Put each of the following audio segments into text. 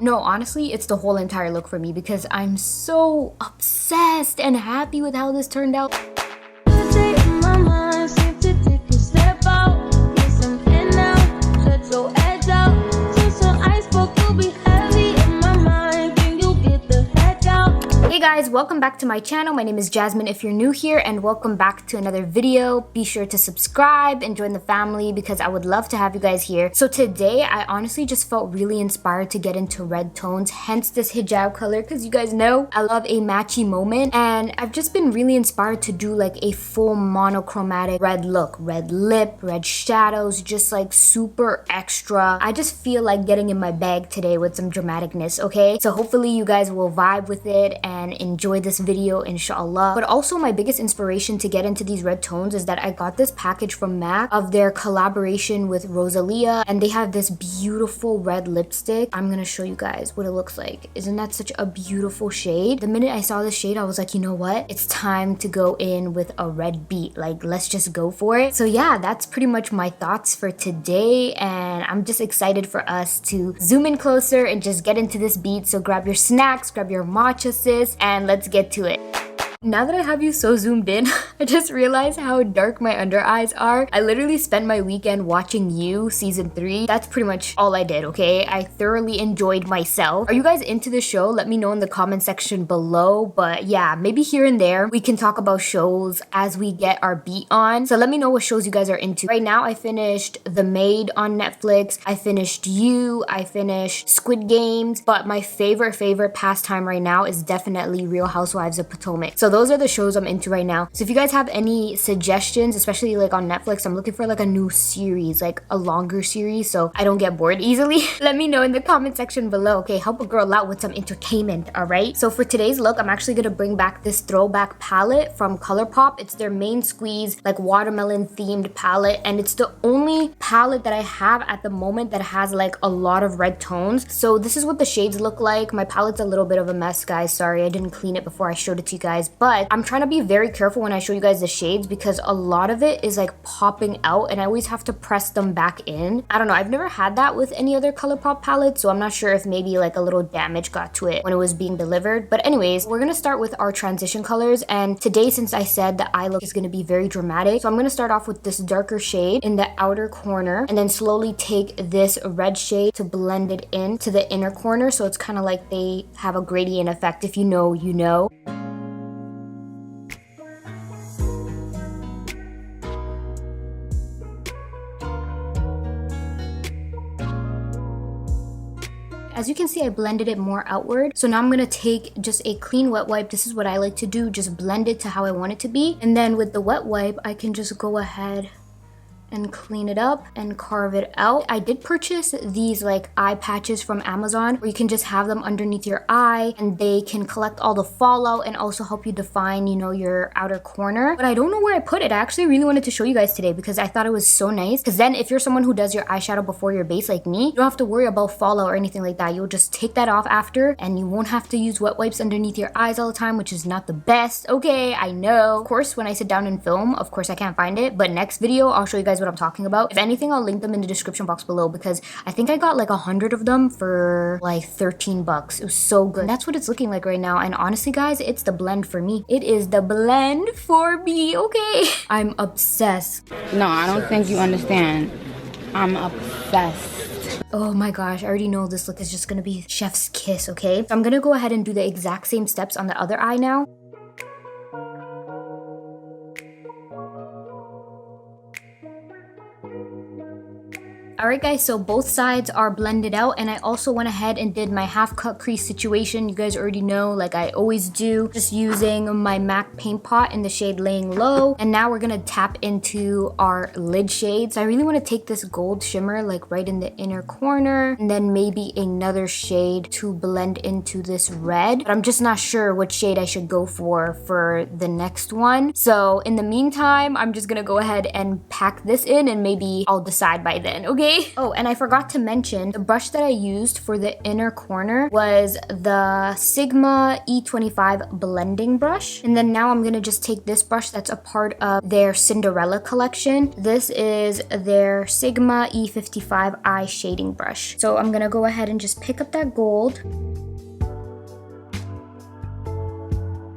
No, honestly, it's the whole entire look for me because I'm so obsessed and happy with how this turned out. Hey guys, welcome back to my channel. My name is Jasmine if you're new here, and welcome back to another video. Be sure to subscribe and join the family because I would love to have you guys here. So today, I honestly just felt really inspired to get into red tones, hence this hijab color, because you guys know I love a matchy moment, and I've just been really inspired to do like a full monochromatic red look. Red lip, red shadows, just like super extra. I just feel like getting in my bag today with some dramaticness, okay? So hopefully you guys will vibe with it and enjoy this video, inshallah. But also my biggest inspiration to get into these red tones is that I got this package from MAC of their collaboration with Rosalia, and they have this beautiful red lipstick. I'm gonna show you guys what it looks like. Isn't that such a beautiful shade? The minute I saw this shade, I was like, you know what? It's time to go in with a red beat. Like, let's just go for it. So yeah, that's pretty much my thoughts for today, and I'm just excited for us to zoom in closer and just get into this beat. So grab your snacks, grab your matcha, sis, and let's get to it. Now that I have you so zoomed in, I just realized how dark my under eyes are. I literally spent my weekend watching You season 3. That's pretty much all I did, okay? I thoroughly enjoyed myself. Are you guys into the show? Let me know in the comment section below. But yeah, maybe here and there we can talk about shows as we get our beat on. So let me know what shows you guys are into. Right now I finished The Maid on Netflix. I finished You. I finished Squid Games. But my favorite pastime right now is definitely Real Housewives of Potomac. So those are the shows I'm into right now. So if you guys have any suggestions, especially like on Netflix, I'm looking for like a new series, like a longer series, so I don't get bored easily. Let me know in the comment section below, okay? Help a girl out with some entertainment, all right? So for today's look, I'm actually gonna bring back this throwback palette from ColourPop. It's their main squeeze, like watermelon themed palette, and it's the only palette that I have at the moment that has like a lot of red tones. So this is what the shades look like. My palette's a little bit of a mess, guys. Sorry, I didn't clean it before I showed it to you guys. But I'm trying to be very careful when I show you guys the shades because a lot of it is like popping out and I always have to press them back in. I don't know, I've never had that with any other ColourPop palettes, so I'm not sure if maybe like a little damage got to it when it was being delivered. But anyways, we're gonna start with our transition colors, and today, since I said the eye look is gonna be very dramatic, so I'm gonna start off with this darker shade in the outer corner and then slowly take this red shade to blend it in to the inner corner, so it's kind of like they have a gradient effect. If you know, you know. As you can see, I blended it more outward. So now I'm gonna take just a clean wet wipe. This is what I like to do, just blend it to how I want it to be. And then with the wet wipe, I can just go ahead and clean it up and carve it out. I did purchase these like eye patches from Amazon where you can just have them underneath your eye and they can collect all the fallout and also help you define, you know, your outer corner. But I don't know where I put it. I actually really wanted to show you guys today because I thought it was so nice. Because then if you're someone who does your eyeshadow before your base like me, you don't have to worry about fallout or anything like that. You'll just take that off after and you won't have to use wet wipes underneath your eyes all the time, which is not the best. Okay, I know. Of course, when I sit down and film, of course I can't find it. But next video, I'll show you guys what I'm talking about. If anything, I'll link them in the description box below because I think I got like 100 of them for like 13 bucks. It was so good. And that's what it's looking like right now. And honestly, guys, it's the blend for me. It is the blend for me, okay? I'm obsessed. No, I don't think you understand. I'm obsessed. Oh my gosh, I already know this look is just gonna be chef's kiss, okay? So I'm gonna go ahead and do the exact same steps on the other eye now. Alright guys, so both sides are blended out, and I also went ahead and did my half cut crease situation. You guys already know, like I always do, just using my MAC paint pot in the shade Laying Low. And now we're gonna tap into our lid shade. So I really want to take this gold shimmer like right in the inner corner, and then maybe another shade to blend into this red. But I'm just not sure what shade I should go for the next one. So in the meantime, I'm just gonna go ahead and pack this in and maybe I'll decide by then, okay? okay? Oh, and I forgot to mention, the brush that I used for the inner corner was the Sigma E25 blending brush. And then now I'm gonna just take this brush that's a part of their Cinderella collection. This is their Sigma E55 eye shading brush. So I'm gonna go ahead and just pick up that gold.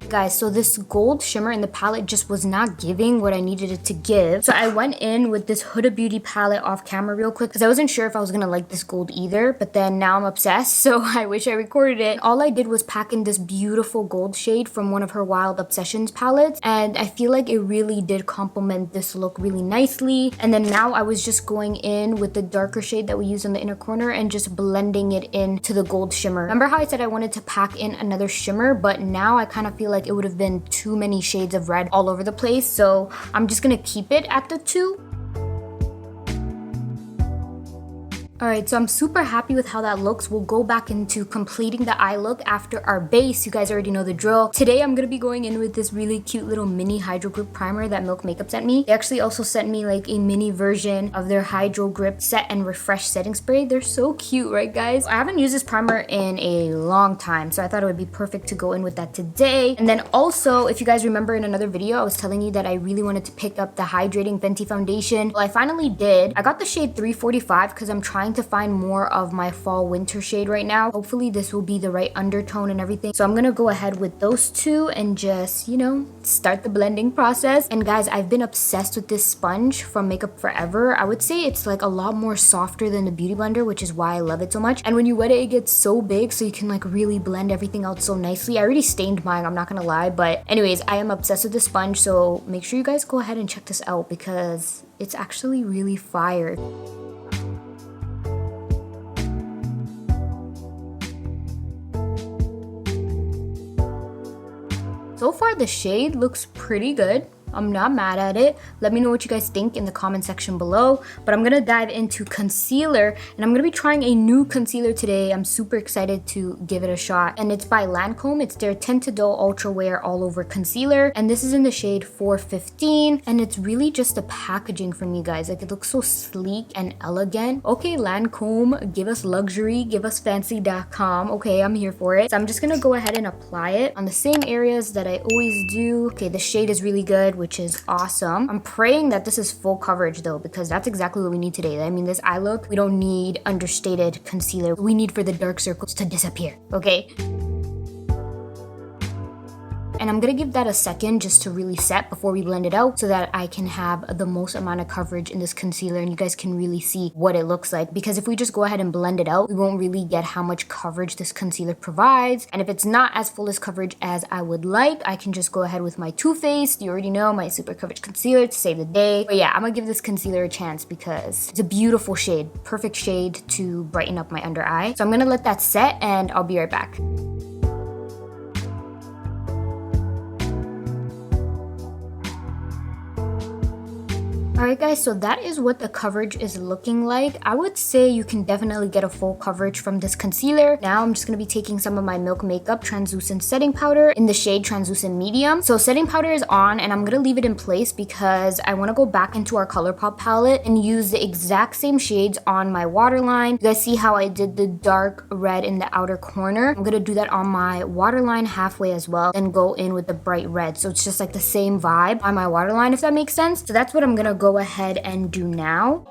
Guys, so this gold shimmer in the palette just was not giving what I needed it to give. So I went in with this Huda Beauty palette off camera real quick because I wasn't sure if I was gonna like this gold either, but then now I'm obsessed, so I wish I recorded it. All I did was pack in this beautiful gold shade from one of her Wild Obsessions palettes, and I feel like it really did complement this look really nicely. And then now I was just going in with the darker shade that we used in the inner corner and just blending it into the gold shimmer. Remember how I said I wanted to pack in another shimmer, but now I kind of feel like it would have been too many shades of red all over the place, so I'm just gonna keep it at the 2. Alright, so I'm super happy with how that looks. We'll go back into completing the eye look after our base. You guys already know the drill. Today I'm going to be going in with this really cute little mini Hydro Grip primer that Milk Makeup sent me. They actually also sent me like a mini version of their Hydro Grip Set and Refresh setting spray. They're so cute, right guys? I haven't used this primer in a long time, so I thought it would be perfect to go in with that today. And then also, if you guys remember in another video, I was telling you that I really wanted to pick up the Hydrating Fenty Foundation. Well, I finally did. I got the shade 345 because I'm trying to find more of my fall winter shade right now. Hopefully this will be the right undertone and everything. So I'm gonna go ahead with those two and just, you know, start the blending process. And guys, I've been obsessed with this sponge from Makeup Forever. I would say it's like a lot more softer than the Beauty Blender, which is why I love it so much. And when you wet it, it gets so big so you can like really blend everything out so nicely. I already stained mine, I'm not gonna lie, but anyways, I am obsessed with this sponge, so make sure you guys go ahead and check this out because it's actually really fire. So far, the shade looks pretty good. I'm not mad at it. Let me know what you guys think in the comment section below. But I'm gonna dive into concealer, and I'm gonna be trying a new concealer today. I'm super excited to give it a shot. And it's by Lancome. It's their Tint to Dull Ultra Wear All Over Concealer. And this is in the shade 415. And it's really just the packaging for me, guys. Like, it looks so sleek and elegant. Okay, Lancome, give us luxury, give us fancy.com. Okay, I'm here for it. So I'm just gonna go ahead and apply it on the same areas that I always do. Okay, the shade is really good, which is awesome. I'm praying that this is full coverage though, because that's exactly what we need today. I mean, this eye look, we don't need understated concealer. We need for the dark circles to disappear, okay? And I'm gonna give that a second just to really set before we blend it out so that I can have the most amount of coverage in this concealer and you guys can really see what it looks like. Because if we just go ahead and blend it out, we won't really get how much coverage this concealer provides. And if it's not as full as coverage as I would like, I can just go ahead with my Too Faced, you already know, my super coverage concealer to save the day. But yeah, I'm gonna give this concealer a chance because it's a beautiful shade, perfect shade to brighten up my under eye. So I'm gonna let that set and I'll be right back. Alright guys, so that is what the coverage is looking like. I would say you can definitely get a full coverage from this concealer. Now I'm just going to be taking some of my Milk Makeup Translucent Setting Powder in the shade Translucent Medium. So setting powder is on and I'm going to leave it in place because I want to go back into our ColourPop palette and use the exact same shades on my waterline. You guys see how I did the dark red in the outer corner? I'm going to do that on my waterline halfway as well and go in with the bright red. So it's just like the same vibe on my waterline, if that makes sense. So that's what I'm going to go ahead and do now.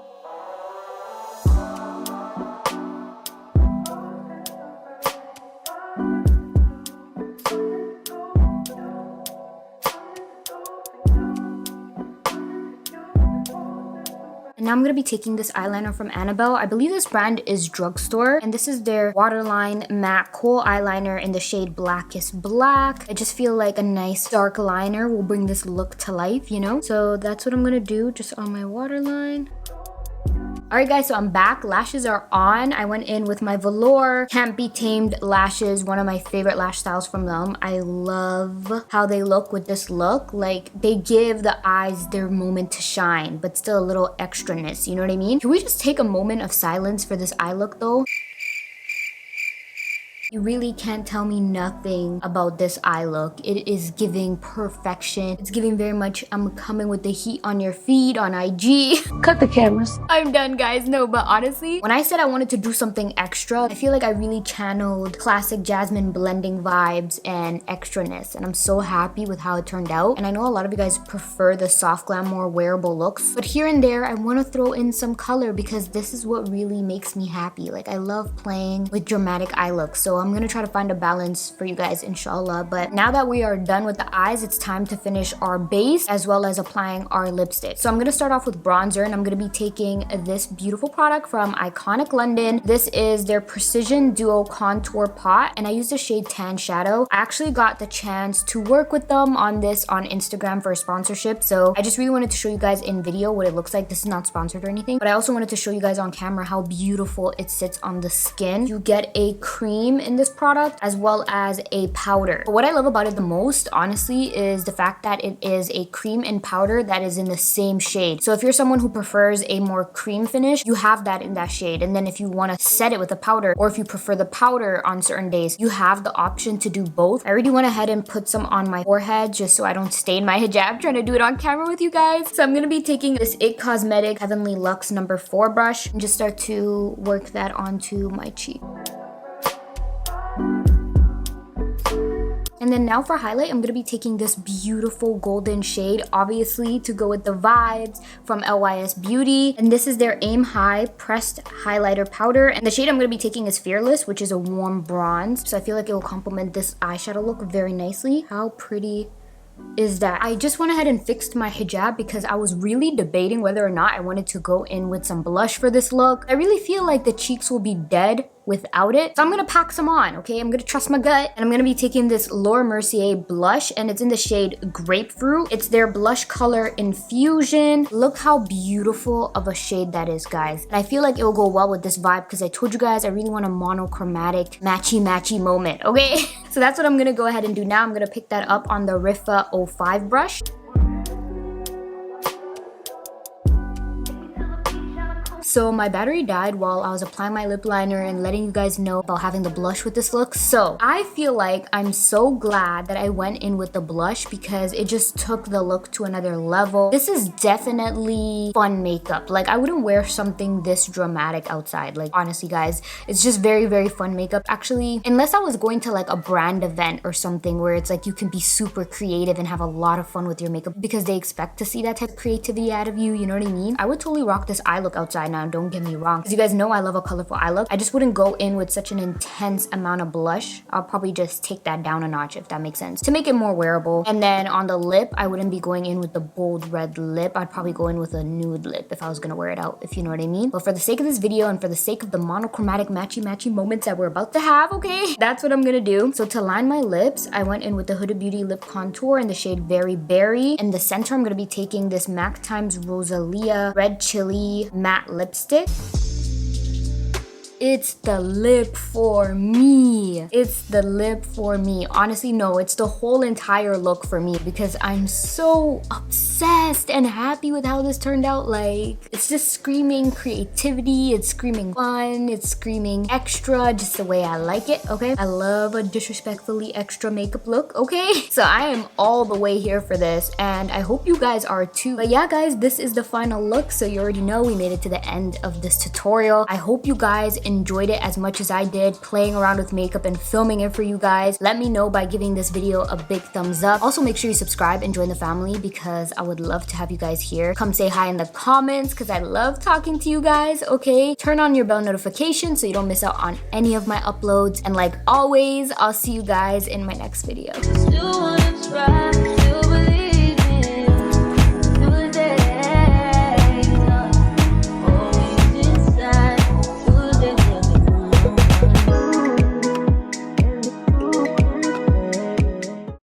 And now I'm going to be taking this eyeliner from Annabelle. I believe this brand is Drugstore. And this is their Waterline Matte Kohl Eyeliner in the shade Blackest Black. I just feel like a nice dark liner will bring this look to life, you know? So that's what I'm going to do just on my waterline. Alright guys, so I'm back. Lashes are on. I went in with my Velour Can't Be Tamed lashes, one of my favorite lash styles from them. I love how they look with this look. Like, they give the eyes their moment to shine, but still a little extraness, you know what I mean? Can we just take a moment of silence for this eye look though? You really can't tell me nothing about this eye look. It is giving perfection. It's giving very much I'm coming with the heat on your feed on IG. Cut the cameras. I'm done, guys. No, but honestly, when I said I wanted to do something extra, I feel like I really channeled classic Jasmine blending vibes and extraness, and I'm so happy with how it turned out. And I know a lot of you guys prefer the soft glam, more wearable looks, but here and there I want to throw in some color because this is what really makes me happy. Like, I love playing with dramatic eye looks, so I'm gonna try to find a balance for you guys, inshallah. But now that we are done with the eyes, it's time to finish our base as well as applying our lipstick. So I'm gonna start off with bronzer, and I'm gonna be taking this beautiful product from Iconic London. This is their Precision Duo Contour Pot, and I used the shade Tan Shadow. I actually got the chance to work with them on this on Instagram for a sponsorship, so I just really wanted to show you guys in video what it looks like. This is not sponsored or anything, but I also wanted to show you guys on camera how beautiful it sits on the skin. You get a cream in this product as well as a powder. But what I love about it the most, honestly, is the fact that it is a cream and powder that is in the same shade. So if you're someone who prefers a more cream finish, you have that in that shade. And then if you want to set it with a powder, or if you prefer the powder on certain days, you have the option to do both. I already went ahead and put some on my forehead just so I don't stain my hijab trying to do it on camera with you guys. So I'm gonna be taking this It Cosmetic Heavenly Luxe number 4 brush and just start to work that onto my cheek. And then now for highlight, I'm gonna be taking this beautiful golden shade, obviously to go with the vibes, from LYS Beauty. And this is their Aim High Pressed Highlighter Powder. And the shade I'm gonna be taking is Fearless, which is a warm bronze. So I feel like it will complement this eyeshadow look very nicely. How pretty is that? I just went ahead and fixed my hijab because I was really debating whether or not I wanted to go in with some blush for this look. I really feel like the cheeks will be dead without it, so I'm gonna pack some on, okay? I'm gonna trust my gut, and I'm gonna be taking this Laura Mercier blush, and it's in the shade Grapefruit. It's their blush color Infusion. Look how beautiful of a shade that is, guys. And I feel like it will go well with this vibe because I told you guys I really want a monochromatic matchy moment, okay? So that's what I'm gonna go ahead and do now. I'm gonna pick that up on the Rifa 05 brush. So my battery died while I was applying my lip liner and letting you guys know about having the blush with this look. So I feel like I'm so glad that I went in with the blush because it just took the look to another level. This is definitely fun makeup. Like, I wouldn't wear something this dramatic outside. Like, honestly, guys, it's just very, very fun makeup. Actually, unless I was going to like a brand event or something where it's like you can be super creative and have a lot of fun with your makeup because they expect to see that type of creativity out of you, you know what I mean? I would totally rock this eye look outside now. Don't get me wrong, because you guys know I love a colorful eye look. I just wouldn't go in with such an intense amount of blush. I'll probably just take that down a notch, if that makes sense, to make it more wearable. And then on the lip, I wouldn't be going in with the bold red lip. I'd probably go in with a nude lip if I was gonna wear it out, if you know what I mean. But for the sake of this video and for the sake of the monochromatic matchy moments that we're about to have, okay, that's what I'm gonna do. So to line my lips, I went in with the Huda Beauty lip contour in the shade Very Berry. In the center, I'm gonna be taking this MAC Times Rosalia Red Chili matte lipstick. It's the lip for me. It's the lip for me. Honestly, no, it's the whole entire look for me because I'm so obsessed and happy with how this turned out. Like, it's just screaming creativity, it's screaming fun, it's screaming extra, just the way I like it, okay? I love a disrespectfully extra makeup look, okay? So I am all the way here for this, and I hope you guys are too. But yeah, guys, this is the final look, so you already know we made it to the end of this tutorial. I hope you guys enjoyed it as much as I did playing around with makeup and filming it for you guys. Let me know by giving this video a big thumbs up. Also, make sure you subscribe and join the family because I would love to have you guys here. Come say hi in the comments because I love talking to you guys, okay? Turn on your bell notification so you don't miss out on any of my uploads. And like always, I'll see you guys in my next video.